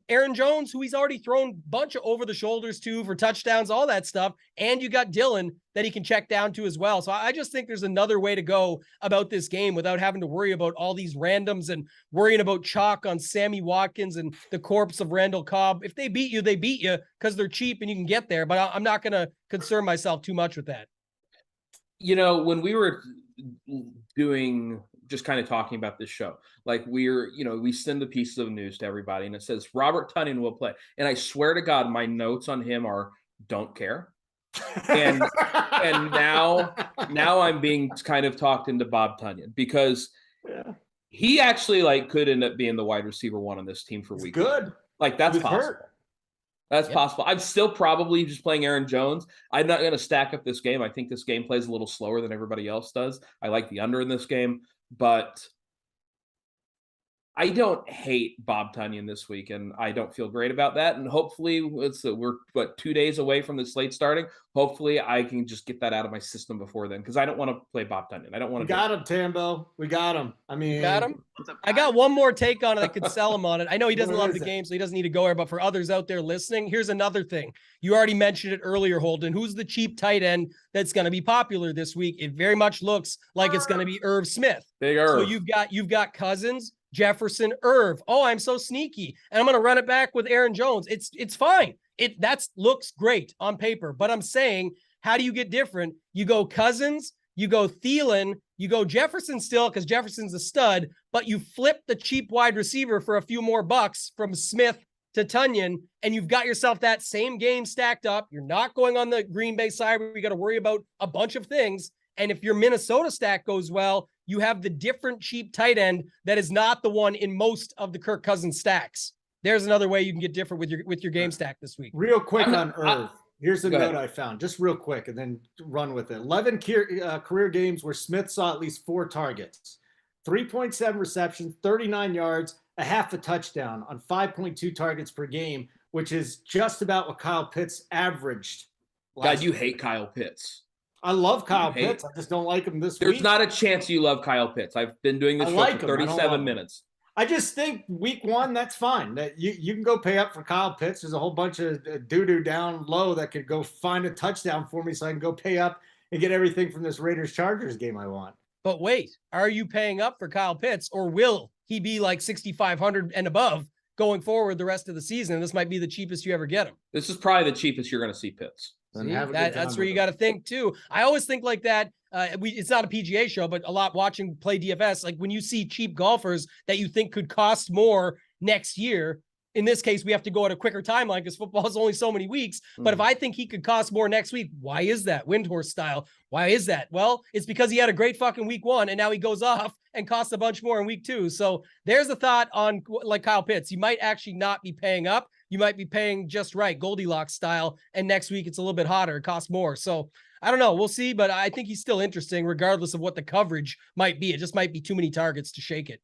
Aaron Jones, who he's already thrown a bunch of over the shoulders to for touchdowns, all that stuff. And you got Dillon that he can check down to as well. So I just think there's another way to go about this game without having to worry about all these randoms and worrying about chalk on Sammy Watkins and the corpse of Randall Cobb. If they beat you, they beat you because they're cheap and you can get there. But I'm not going to concern myself too much with that.
When we were doing just kind of talking about this show, we send the pieces of news to everybody and it says Robert Tonyan will play. And I swear to God, my notes on him are don't care. And now I'm being kind of talked into Bob Tonyan because he actually could end up being the wide receiver one on this team for week.
Good.
That's possible. That's possible. I'm still probably just playing Aaron Jones. I'm not going to stack up this game. I think this game plays a little slower than everybody else does. I like the under in this game, but I don't hate Bob Tonyan this week, and I don't feel great about that. And hopefully, we're 2 days away from the slate starting. Hopefully, I can just get that out of my system before then, because I don't want to play Bob Tonyan. I don't want to.
We got him, Tambo. We got him.
Got him. I got one more take on it. I could sell him on it. I know he doesn't love the game, so he doesn't need to go there. But for others out there listening, here's another thing. You already mentioned it earlier, Holden. Who's the cheap tight end that's going to be popular this week? It very much looks like it's going to be Irv Smith.
Big Irv.
So you've got Cousins, Jefferson, Irv. Oh, I'm so sneaky. And I'm going to run it back with Aaron Jones. It's fine. That looks great on paper, but I'm saying, how do you get different? You go Cousins, you go Thielen, you go Jefferson still because Jefferson's a stud, but you flip the cheap wide receiver for a few more bucks from Smith to Tonyan, and you've got yourself that same game stacked up. You're not going on the Green Bay side where you got to worry about a bunch of things. And if your Minnesota stack goes well, you have the different cheap tight end that is not the one in most of the Kirk Cousins stacks. There's another way you can get different with your game stack this week.
Real quick on Irv. Here's a
Go
note
ahead.
I found, just real quick, and then run with it. 11 career games where Smith saw at least 4 targets, 3.7 receptions, 39 yards, a half a touchdown on 5.2 targets per game, which is just about what Kyle Pitts averaged.
God, you hate Kyle Pitts.
I love Kyle
hate-
Pitts. I just don't like him this
There's
week.
not a chance you love Kyle Pitts. I've been doing this
I
show
like
for
him. I don't love
37
him.
minutes.
I just think week 1, that's fine. That you can go pay up for Kyle Pitts. There's a whole bunch of doo-doo down low that could go find a touchdown for me so I can go pay up and get everything from this Raiders-Chargers game I want.
But wait, are you paying up for Kyle Pitts, or will he be like 6,500 and above going forward the rest of the season? This might be the cheapest you ever get him.
This is probably the cheapest you're going to see Pitts.
Then
See,
have a good
that's
time
where
with
you
him.
got to think too. I always think like that. It's not a PGA show, but a lot watching play DFS. Like when you see cheap golfers that you think could cost more next year. In this case, we have to go at a quicker timeline because football is only so many weeks. But if I think he could cost more next week, why is that? Windhorse style. Why is that? Well, it's because he had a great fucking week 1 and now he goes off and costs a bunch more in week 2. So there's a thought on like Kyle Pitts. You might actually not be paying up. You might be paying just right, Goldilocks style. And next week it's a little bit hotter. It costs more. So I don't know. We'll see. But I think he's still interesting regardless of what the coverage might be. It just might be too many targets to shake it.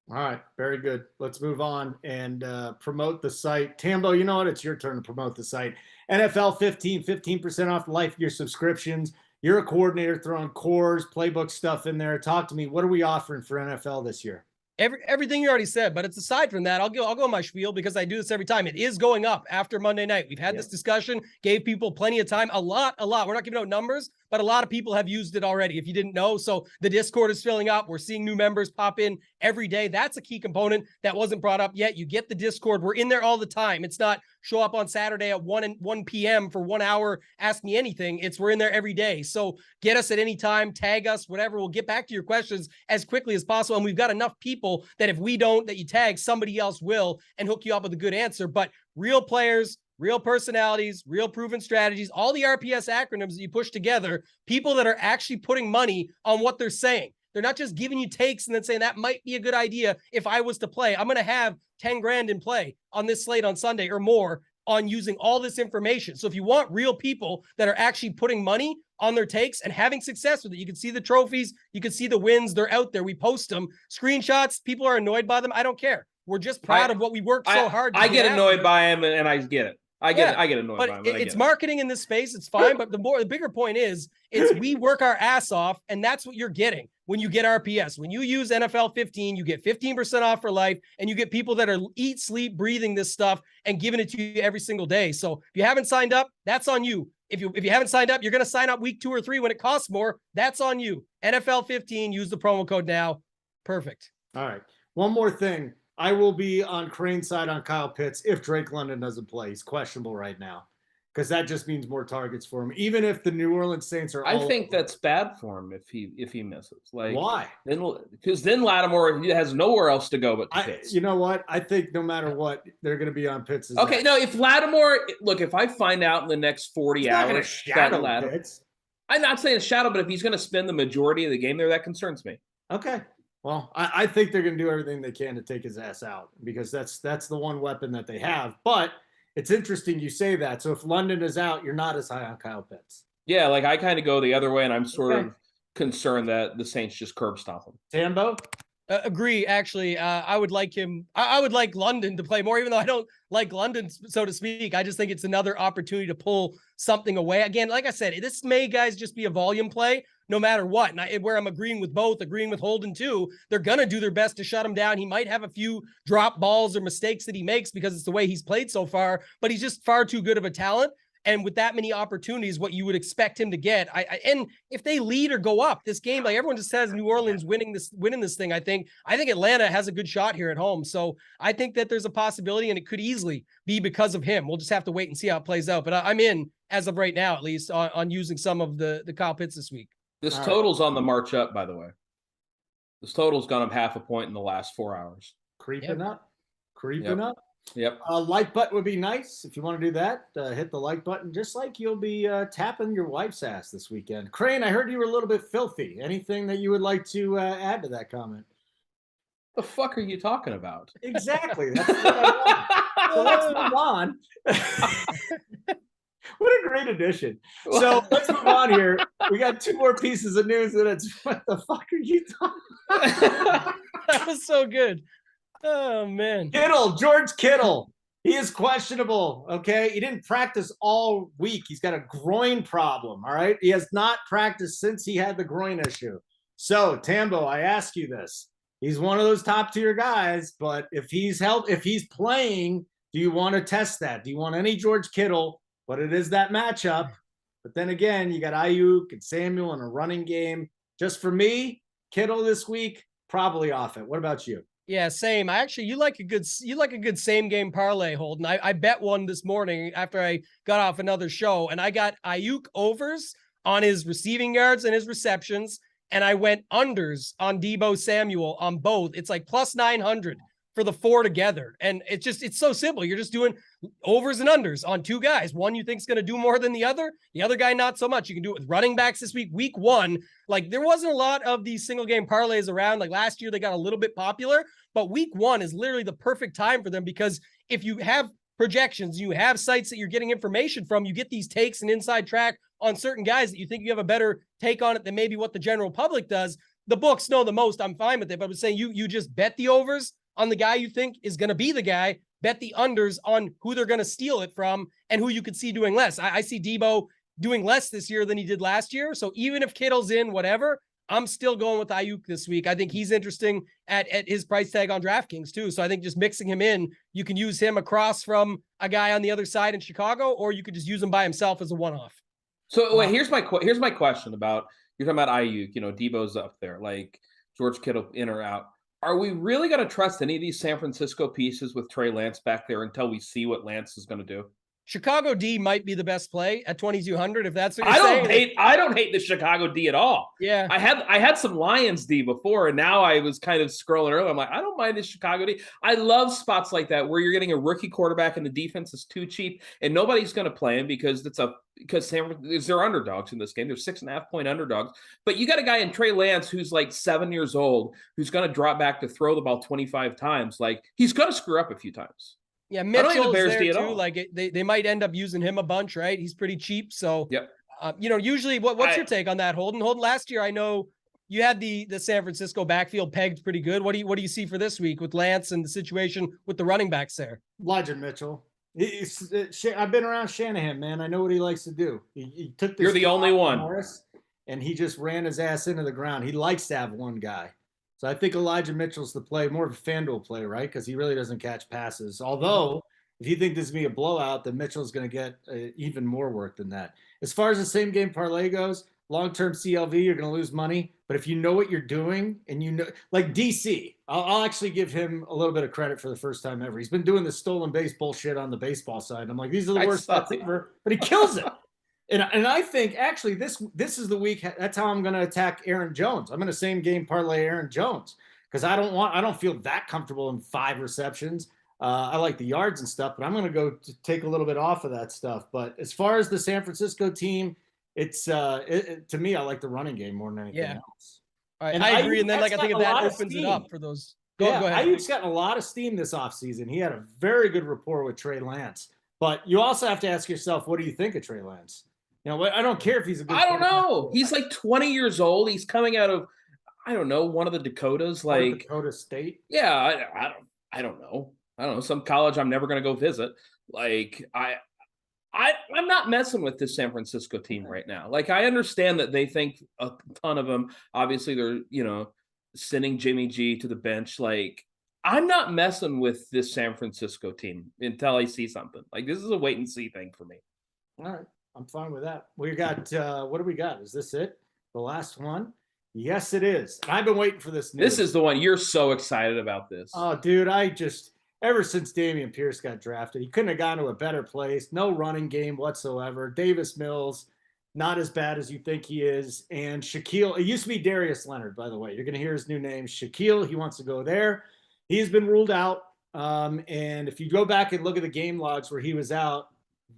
All right, very good. Let's move on and promote the site. Tambo, you know what? It's your turn to promote the site. NFL 15% off life gear subscriptions. You're a coordinator throwing cores, playbook stuff in there. Talk to me. What are we offering for NFL this year?
Everything you already said, but it's aside from that, I'll go on my spiel because I do this every time. It is going up after Monday night. We've had this discussion, gave people plenty of time, a lot. We're not giving out numbers, but a lot of people have used it already, if you didn't know. So the Discord is filling up. We're seeing new members pop in every day. That's a key component that wasn't brought up yet. You get the Discord. We're in there all the time. It's not show up on Saturday at 1 p.m. for 1 hour, ask me anything. It's we're in there every day. So get us at any time, tag us, whatever. We'll get back to your questions as quickly as possible. And we've got enough people that if we don't, that you tag, somebody else will and hook you up with a good answer. But real players, real personalities, real proven strategies, all the RPS acronyms that you push together, people that are actually putting money on what they're saying. They're not just giving you takes and then saying that might be a good idea if I was to play. I'm going to have 10 grand in play on this slate on Sunday or more on using all this information. So if you want real people that are actually putting money on their takes and having success with it, you can see the trophies, you can see the wins, they're out there. We post them, screenshots, people are annoyed by them. I don't care. We're just proud of what we worked so hard to
I get annoyed
after.
by him and I get it. I get annoyed by him.
But it's marketing in this space. It's fine. But the bigger point is we work our ass off, and that's what you're getting when you get RPS. When you use NFL 15, you get 15% off for life, and you get people that are eat, sleep, breathing this stuff and giving it to you every single day. So if you haven't signed up, that's on you. If you haven't signed up, you're going to sign up week 2 or 3 when it costs more. That's on you. NFL 15, use the promo code now. Perfect.
All right. One more thing. I will be on Crane's side on Kyle Pitts if Drake London doesn't play. He's questionable right now because that just means more targets for him. Even if the New Orleans Saints are
I think that's bad for him if he misses. Like
why?
Because then Lattimore has nowhere else to go but to Pitts.
You know what? I think no matter what, they're going to be on Pitts.
Okay, no, if Lattimore, look, if I find out in the next 40 hours that Lattimore,
Pitts.
I'm not saying shadow, but if he's going to spend the majority of the game there, that concerns me.
Okay. Well, I think they're going to do everything they can to take his ass out because that's the one weapon that they have. But it's interesting you say that. So if London is out, you're not as high on Kyle Pitts.
Yeah, like I kind of go the other way, and I'm sort of concerned that the Saints just curb stomp him.
Tambo?
Agree. Actually, I would like him. I would like London to play more, even though I don't like London, so to speak. I just think it's another opportunity to pull something away. Again, like I said, this may, guys, just be a volume play no matter what. And where I'm agreeing with both, agreeing with Holden too, they're going to do their best to shut him down. He might have a few drop balls or mistakes that he makes because it's the way he's played so far, but he's just far too good of a talent. And with that many opportunities, what you would expect him to get, and if they lead or go up this game, like everyone just says, New Orleans winning this thing. I think Atlanta has a good shot here at home. So I think that there's a possibility, and it could easily be because of him. We'll just have to wait and see how it plays out. But I'm in as of right now, at least, on using some of the Kyle Pitts this week.
This total's on the march up, by the way. This total's gone up half a point in the last 4 hours.
Creeping up.
Yep.
Like button would be nice if you want to do that. Hit the like button, just like you'll be tapping your wife's ass this weekend. Crane, I heard you were a little bit filthy. Anything that you would like to add to that comment?
The fuck are you talking about?
Exactly. That's what I want. So let's move on. What a great addition. So let's move on here. We got 2 more pieces of news, and it's what the fuck are you talking about?
That was so good. Oh, man.
George Kittle. He is questionable, okay? He didn't practice all week. He's got a groin problem, all right? He has not practiced since he had the groin issue. So, Tambo, I ask you this. He's one of those top-tier guys, but if he's playing, do you want to test that? Do you want any George Kittle? But it is that matchup. But then again, you got Ayuk and Samuel in a running game. Just for me, Kittle this week, probably off it. What about you?
Yeah, same. You like a good same game parlay, Holden. I bet one this morning after I got off another show, and I got Ayuk overs on his receiving yards and his receptions, and I went unders on Deebo Samuel on both. It's like plus 900 for the 4 together. And it's so simple. You're just doing overs and unders on 2 guys. One you think is going to do more than the other guy, not so much. You can do it with running backs this week 1. Like there wasn't a lot of these single game parlays around. Like last year, they got a little bit popular, but week 1 is literally the perfect time for them because if you have projections, you have sites that you're getting information from, you get these takes and inside track on certain guys that you think you have a better take on it than maybe what the general public does. The books know the most. I'm fine with it, but I'm saying you just bet the overs on the guy you think is going to be the guy, bet the unders on who they're going to steal it from and who you could see doing less. I see Deebo doing less this year than he did last year. So even if Kittle's in, whatever, I'm still going with Ayuk this week. I think he's interesting at his price tag on DraftKings too. So I think just mixing him in, you can use him across from a guy on the other side in Chicago, or you could just use him by himself as a one-off.
So wait, here's my question about, you're talking about Ayuk, Deebo's up there, like George Kittle in or out. Are we really going to trust any of these San Francisco pieces with Trey Lance back there until we see what Lance is going to do?
Chicago D might be the best play at 2,200 if that's what you're saying.
I don't hate the Chicago D at all.
Yeah.
I had some Lions D before, and now I was kind of scrolling earlier. I'm like, I don't mind the Chicago D. I love spots like that where you're getting a rookie quarterback and the defense is too cheap and nobody's going to play him because they're underdogs in this game. They're 6.5-point underdogs. But you got a guy in Trey Lance who's like 7 years old, who's going to drop back to throw the ball 25 times. Like he's going to screw up a few times.
Yeah, Mitchell's there too. Like they might end up using him a bunch, right? He's pretty cheap. So,
yep.
Usually what's your take on that, Holden? Holden, last year, I know you had the San Francisco backfield pegged pretty good. What do you see for this week with Lance and the situation with the running backs there?
Elijah Mitchell. I've been around Shanahan, man. I know what he likes to do. He took this.
You're the only one.
Morris, and he just ran his ass into the ground. He likes to have one guy. So I think Elijah Mitchell's the play, more of a FanDuel play, right? Because he really doesn't catch passes. Although, if you think this is going to be a blowout, then Mitchell's going to get even more work than that. As far as the same game parlay goes, long-term CLV, you're going to lose money. But if you know what you're doing and you know, like DC, I'll actually give him a little bit of credit for the first time ever. He's been doing the stolen base bullshit on the baseball side. I'm like, these are the worst bets ever, but he kills it. And I think actually this is the week. That's how I'm going to attack Aaron Jones. I'm going to same game parlay Aaron Jones because I don't feel that comfortable in 5 receptions. I like the yards and stuff, but I'm going to go to take a little bit off of that stuff. But as far as the San Francisco team, it's to me, I like the running game more than anything else.
All right, and I agree. And then I think if that opens it up for those. Go ahead.
Ayuk's gotten a lot of steam this offseason. He had a very good rapport with Trey Lance. But you also have to ask yourself, what do you think of Trey Lance? I don't care if he's a good.
I don't know. He's like 20 years old. He's coming out of, I don't know, one of the Dakotas, like
Dakota State.
Yeah, I don't know. Some college I'm never going to go visit. Like I'm not messing with this San Francisco team right now. Like I understand that they think a ton of them. Obviously, they're sending Jimmy G to the bench. Like I'm not messing with this San Francisco team until I see something. Like this is a wait and see thing for me.
All right. I'm fine with that. We got, what do we got? Is this it? The last one? Yes, it is. I've been waiting for this news.
This is the one. You're so excited about this.
Oh, dude, ever since Dameon Pierce got drafted, he couldn't have gone to a better place. No running game whatsoever. Davis Mills, not as bad as you think he is. And Shaquille, it used to be Darius Leonard, by the way. You're going to hear his new name, Shaquille. He wants to go there. He's been ruled out. And if you go back and look at the game logs where he was out,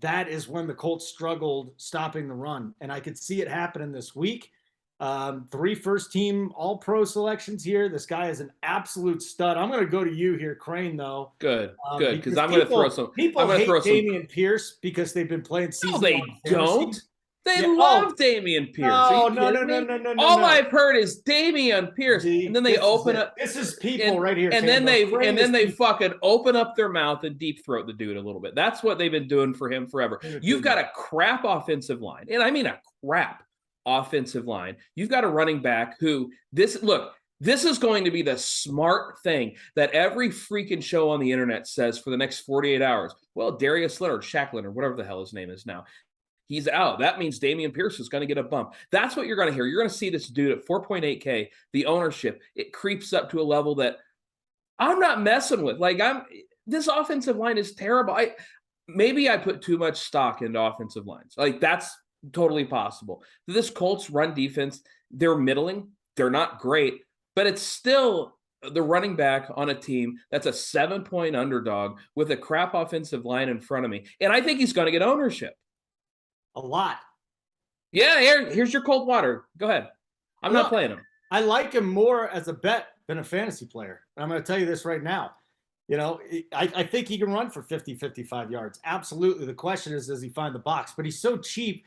that is when the Colts struggled stopping the run. And I could see it happening this week. 3 first-team All-Pro selections here. This guy is an absolute stud. I'm going to go to you here, Crane, though.
Good, because I'm going to throw some.
People hate Dameon Pierce because they've been playing season.
No, they don't. They love Dameon Pierce.
No.
All I've heard is Dameon Pierce, and then they open up.
This is people right here,
and then they fucking open up their mouth and deep throat the dude a little bit. That's what they've been doing for him forever. You've got a crap offensive line, and I mean a crap offensive line. You've got a running back who this is going to be the smart thing that every freaking show on the internet says for the next 48 hours. Well, Darius Leonard, Shaq Leonard, whatever the hell his name is now, he's out. That means Dameon Pierce is going to get a bump. That's what you're going to hear. You're going to see this dude at 4.8K, the ownership, it creeps up to a level that I'm not messing with. This offensive line is terrible. Maybe I put too much stock into offensive lines. That's totally possible. This Colts run defense, they're middling. They're not great, but it's still the running back on a team that's a 7-point underdog with a crap offensive line in front of me. And I think he's going to get ownership.
A lot.
Yeah, here's your cold water. Go ahead. I'm not playing him.
I like him more as a bet than a fantasy player. And I'm going to tell you this right now. I think he can run for 50, 55 yards. Absolutely. The question is, does he find the box? But he's so cheap.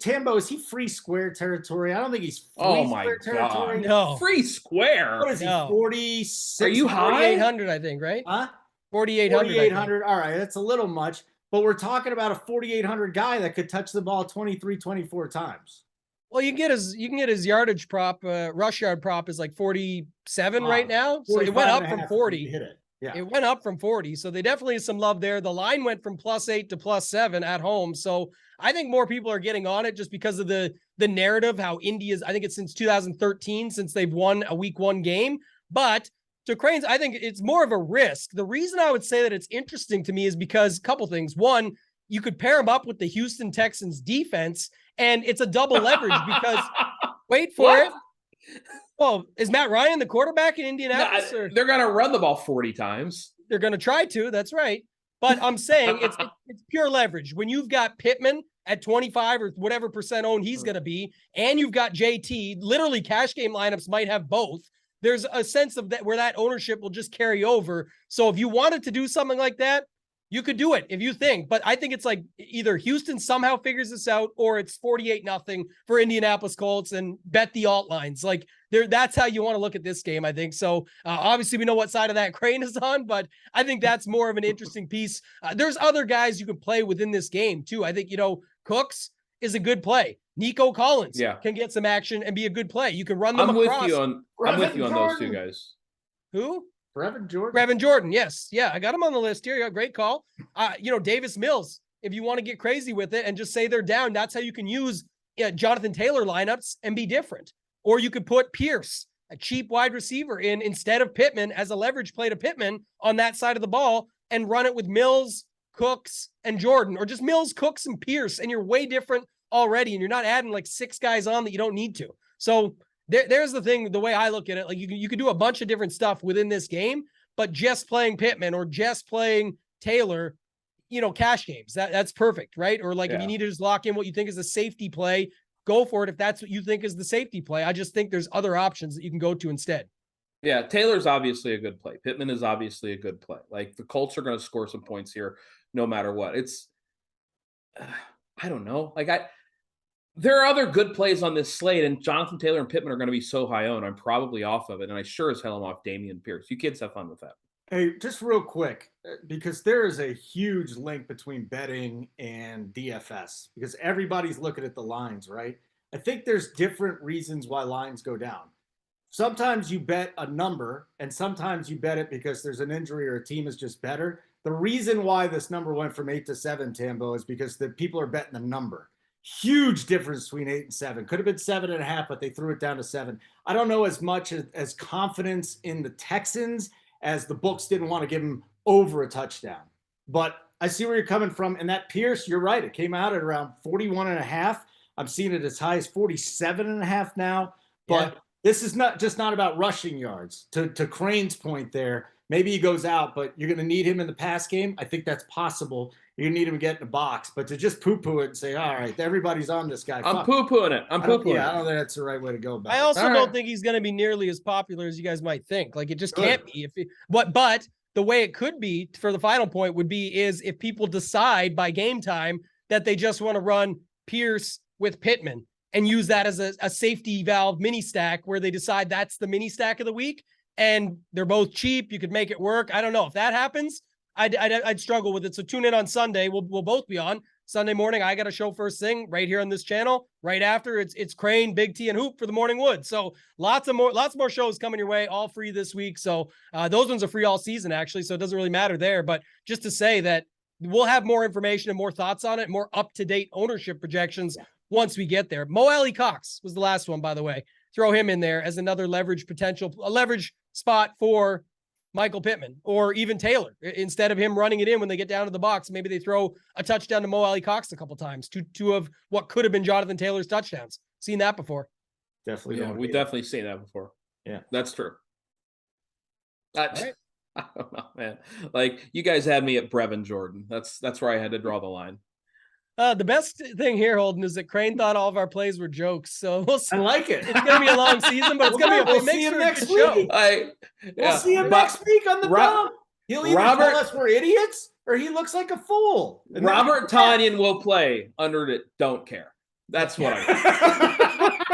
Tambo, is he free square territory? I don't think he's free square territory.
No.
Free square.
What is he, 46?
Are you high?
4,800, I think, right?
Huh?
4,800.
4,800. All right, that's a little much. But we're talking about a 4,800 guy that could touch the ball 23, 24 times.
Well, you can get his yardage prop, rush yard prop is like 47 right now. So it went up from 40.
Hit it. Yeah.
It went up from 40. So they definitely have some love there. The line went from +8 to +7 at home. So I think more people are getting on it just because of the narrative, how India's, I think it's since 2013, since they've won a week 1 game. But to Crane's, I think it's more of a risk. The reason I would say that it's interesting to me is because a couple things. One, you could pair him up with the Houston Texans defense, and it's a double leverage because, wait for it. Well, is Matt Ryan the quarterback in Indianapolis?
No, they're going to run the ball 40 times.
They're going to try to. That's right. But I'm saying it's pure leverage. When you've got Pittman at 25 or whatever percent owned he's going to be, and you've got JT, literally cash game lineups might have both. There's a sense of that where that ownership will just carry over. So if you wanted to do something like that, you could do it if you think. But I think it's like either Houston somehow figures this out or it's 48-0 for Indianapolis Colts and bet the alt lines. That's how you want to look at this game, I think. So obviously we know what side of that Crane is on, but I think that's more of an interesting piece. There's other guys you can play within this game too. I think, Cooks is a good play. Nico Collins can get some action and be a good play. You can run them across.
I'm with you on those two guys.
Who?
Brevin Jordan.
Yes. Yeah, I got him on the list here. Yeah, great call. Davis Mills, if you want to get crazy with it and just say they're down, that's how you can use Jonathan Taylor lineups and be different. Or you could put Pierce, a cheap wide receiver, in instead of Pittman as a leverage play to Pittman on that side of the ball and run it with Mills, Cooks, and Jordan, or just Mills, Cooks, and Pierce, and you're way different already, and you're not adding like 6 guys on that you don't need to. So there's the thing, the way I look at it, like you could do a bunch of different stuff within this game, but just playing Pittman or just playing Taylor, cash games, that's perfect, right? Or if you need to just lock in what you think is a safety play, go for it if that's what you think is the safety play. I just think there's other options that you can go to instead.
Yeah, Taylor's obviously a good play. Pittman is obviously a good play. The Colts are going to score some points here no matter what. It's, I don't know. There are other good plays on this slate, and Jonathan Taylor and Pittman are going to be so high owned. I'm probably off of it, and I sure as hell am off Dameon Pierce. You kids have fun with that.
Hey, just real quick, because there is a huge link between betting and DFS, because everybody's looking at the lines, right? I think there's different reasons why lines go down. Sometimes you bet a number, and sometimes you bet it because there's an injury or a team is just better. The reason why this number went from 8 to 7, Tambo, is because the people are betting the number. Huge difference between 8 and 7. Could have been 7.5, but they threw it down to 7. I don't know as much as confidence in the Texans as the books didn't want to give them over a touchdown. But I see where you're coming from. And that Pierce, you're right. It came out at around 41.5. I'm seeing it as high as 47.5 now. But this is not about rushing yards. To Crane's point there, Maybe he goes out, but you're going to need him in the pass game. I think that's possible. You're going to need him to get in the box, but to just poo-poo it and say, all right, everybody's on this guy.
I'm poo-pooing it. I don't think
that's the right way to go about
I
it.
also don't think he's going to be nearly as popular as you guys might think. Like, it just can't be. But the way it could be for the final point would be is if people decide by game time that they just want to run Pierce with Pittman and use that as a safety valve mini stack where they decide that's the mini stack of the week and they're both cheap. You could make it work. I don't know if that happens. I'd struggle with it. So tune in on Sunday. We'll both be on Sunday morning. I got a show first thing right here on this channel. Right after it's Crane, Big T, and Hoop for the Morning Wood. So lots more shows coming your way, all free this week. So those ones are free all season actually. So it doesn't really matter there. But just to say that we'll have more information and more thoughts on it, more up-to-date ownership projections once we get there. Mo Alley Cox was the last one, by the way. Throw him in there as another leverage spot for Michael Pittman or even Taylor. Instead of him running it in when they get down to the box, maybe they throw a touchdown to Mo Alley Cox a couple times. Two of what could have been Jonathan Taylor's touchdowns. Seen that before.
Definitely.
Yeah, we've definitely seen that before.
Yeah,
that's true.
Right.
I don't know, man. Like, you guys had me at Brevin Jordan. That's where I had to draw the line.
The best thing here, Holden, is that Crane thought all of our plays were jokes. So we'll see.
I like it.
It's going to be a long season, but it's going to be
we'll see him next week. We'll see him next week on the dump. He'll either tell us we're idiots or he looks like a fool. And
Robert Tonyan will play under it. Don't care. That's what
I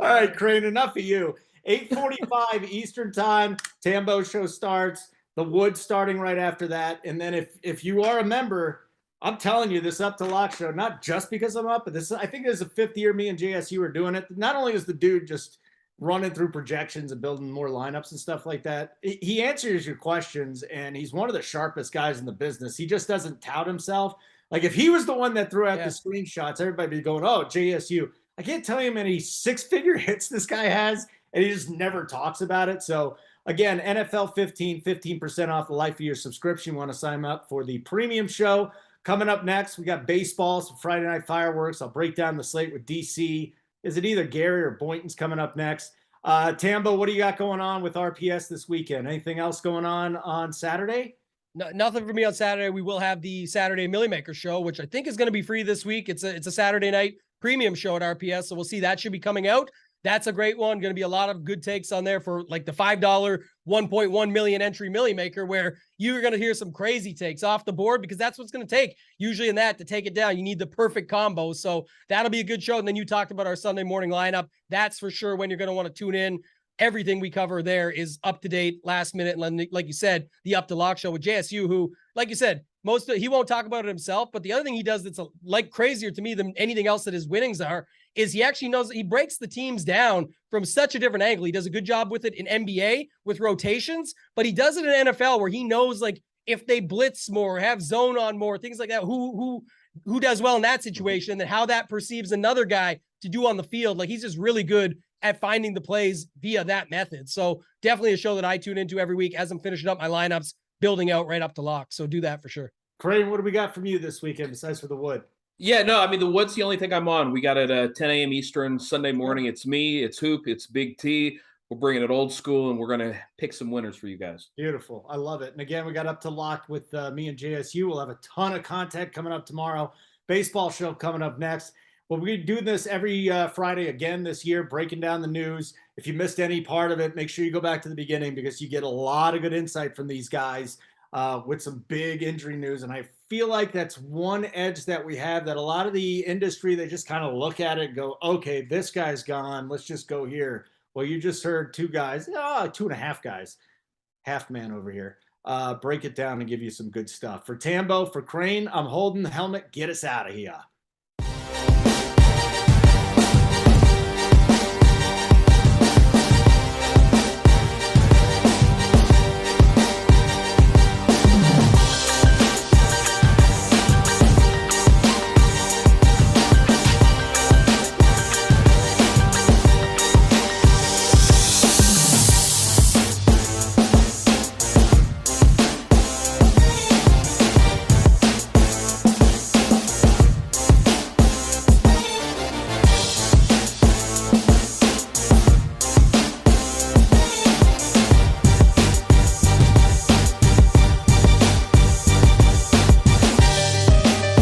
All right, Crane, enough of you. 8:45 Eastern time. Tambo show starts. The Wood starting right after that. And then if you are a member, I'm telling you, this Up to Lock show, not just because I'm up, but I think this is the 5th year me and JSU are doing it. Not only is the dude just running through projections and building more lineups and stuff like that, he answers your questions, and he's one of the sharpest guys in the business. He just doesn't tout himself. Like, if he was the one that threw out the screenshots, everybody would be going, oh, JSU. I can't tell you how many 6-figure hits this guy has, and he just never talks about it. So, again, NFL 15% off the life of your subscription. You want to sign up for the premium show. Coming up next, we got baseball, some Friday night fireworks. I'll break down the slate with DC. Is it either Gary or Boynton's coming up next? Tambo, what do you got going on with RPS this weekend? Anything else going on Saturday?
No, nothing for me on Saturday. We will have the Saturday Millie Maker show, which I think is going to be free this week. It's a Saturday night premium show at RPS, so we'll see. That should be coming out. That's a great one. Going to be a lot of good takes on there for like the $5 1.1 million entry Millie Maker, where you're going to hear some crazy takes off the board, because that's what's going to take usually in that to take it down. You need the perfect combo. So that'll be a good show. And then you talked about our Sunday morning lineup. That's for sure when you're going to want to tune in. Everything we cover there is up to date, last minute. And like you said, the Up to Lock show with JSU, who, like you said, he won't talk about it himself. But the other thing he does that's like crazier to me than anything else that his winnings are is he actually knows, he breaks the teams down from such a different angle. He does a good job with it in NBA with rotations, but he does it in NFL where he knows, like, if they blitz more, have zone on more, things like that, who does well in that situation, and how that perceives another guy to do on the field. Like, he's just really good at finding the plays via that method. So definitely a show that I tune into every week as I'm finishing up my lineups, building out right up to lock. So do that for sure.
Crane, what do we got from you this weekend besides for the Wood?
Yeah, no, I mean, the Wood's the only thing I'm on. We got it at 10 a.m. Eastern Sunday morning. It's me, it's Hoop, it's Big T. We're bringing it old school, and we're going to pick some winners for you guys. Beautiful. I love it. And again, we got Up to Lock with me and JSU. We'll have a ton of content coming up tomorrow. Baseball show coming up next. Well, we do this every Friday again this year, breaking down the news. If you missed any part of it, make sure you go back to the beginning, because you get a lot of good insight from these guys with some big injury news. And I feel like that's one edge that we have, that a lot of the industry, they just kind of look at it and go, okay, this guy's gone, let's just go here. Well, you just heard two guys, 2.5 guys, half man over here, break it down and give you some good stuff. For Tambo, for Crane, I'm holding the helmet. Get us out of here.